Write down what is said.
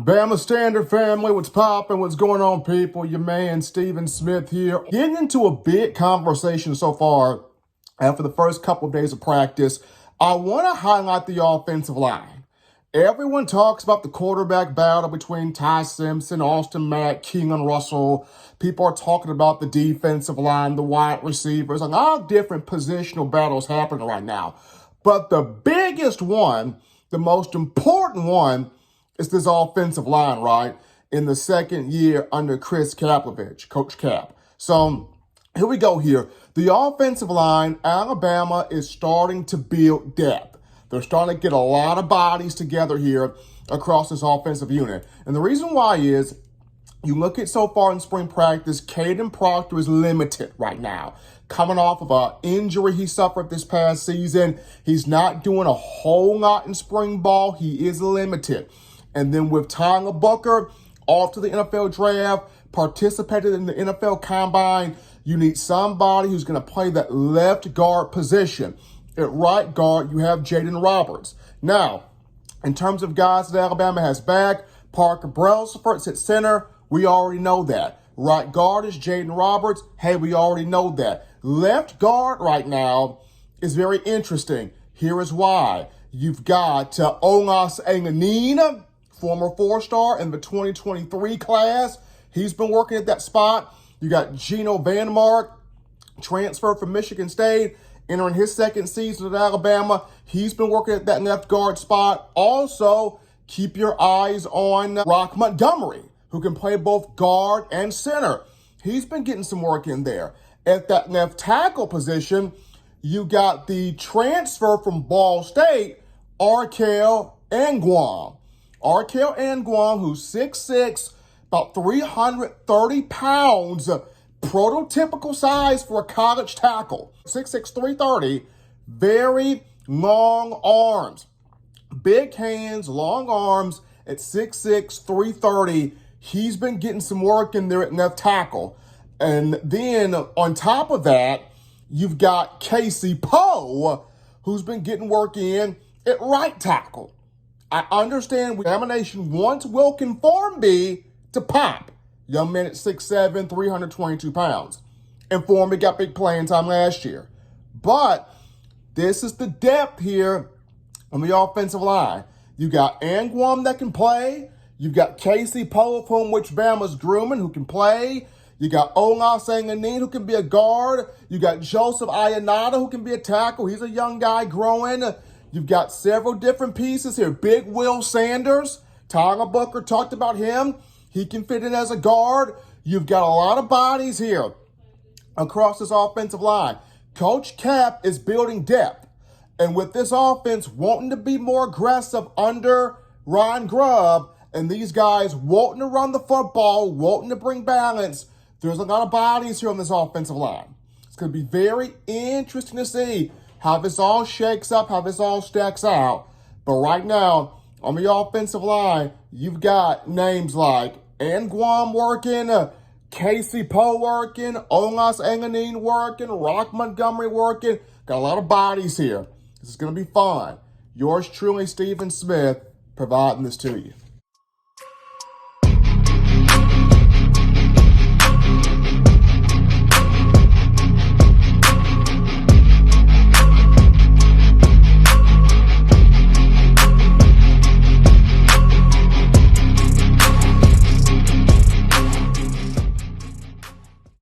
Bama Standard family, what's poppin'? What's going on, people? Your man, Stephen Smith here. Getting into a big conversation so far after the first couple of days of practice. I want to highlight the offensive line. Everyone talks about the quarterback battle between Ty Simpson, Austin Mack, Keenan Russell. People are talking about the defensive line, the wide receivers, and all different positional battles happening right now. But the biggest one, the most important one, is this offensive line, right? In the second year under Chris Kapilovic, Coach Cap. So here we go here. The offensive line, Alabama is starting to build depth. They're starting to get a lot of bodies together here across this offensive unit. And the reason why is, you look at so far in spring practice, Kadyn Proctor is limited right now. Coming off of an injury he suffered this past season. He's not doing a whole lot in spring ball. He is limited. And then with Tyler Booker off to the NFL draft, participated in the NFL Combine, you need somebody who's going to play that left guard position. At right guard, you have Jaeden Roberts. Now, in terms of guys that Alabama has back, Parker Brailsford at center, we already know that. Right guard is Jaeden Roberts. Hey, we already know that. Left guard right now is very interesting. Here is why. You've got Olaus Alinen, former four-star in the 2023 class. He's been working at that spot. You got Geno Vandemark, transfer from Michigan State, entering his second season at Alabama. He's been working at that left guard spot. Also, keep your eyes on Roq Montgomery, who can play both guard and center. He's been getting some work in there. At that left tackle position, you got the transfer from Ball State, Arkel Anugwom. Arkel Anugwom, who's 6'6", about 330 pounds, prototypical size for a college tackle. 6'6", 330, very long arms. Big hands, long arms at 6'6", 330. He's been getting some work in there at left tackle. And then on top of that, you've got Casey Poe, who's been getting work in at right tackle. I understand examination wants Wilkin Formby to pop. Young man at 6'7", 322 pounds. And Formby got big playing time last year. But this is the depth here on the offensive line. You got Anugwom that can play. You've got Casey Poe, from which Bama's grooming, who can play. You got Olaus Alinen, who can be a guard. You got Joseph Ayanada, who can be a tackle. He's a young guy growing. You've got several different pieces here. Big Will Sanders, Tyler Booker talked about him. He can fit in as a guard. You've got a lot of bodies here across this offensive line. Coach Cap is building depth. And with this offense wanting to be more aggressive under Ryan Grubb, and these guys wanting to run the football, wanting to bring balance, there's a lot of bodies here on this offensive line. It's going to be very interesting to see how this all shakes up, how this all stacks out. But right now, on the offensive line, you've got names like Anugwom working, Casey Poe working, Olaus Alinen working, Roq Montgomery working. Got a lot of bodies here. This is going to be fun. Yours truly, Stephen Smith, providing this to you.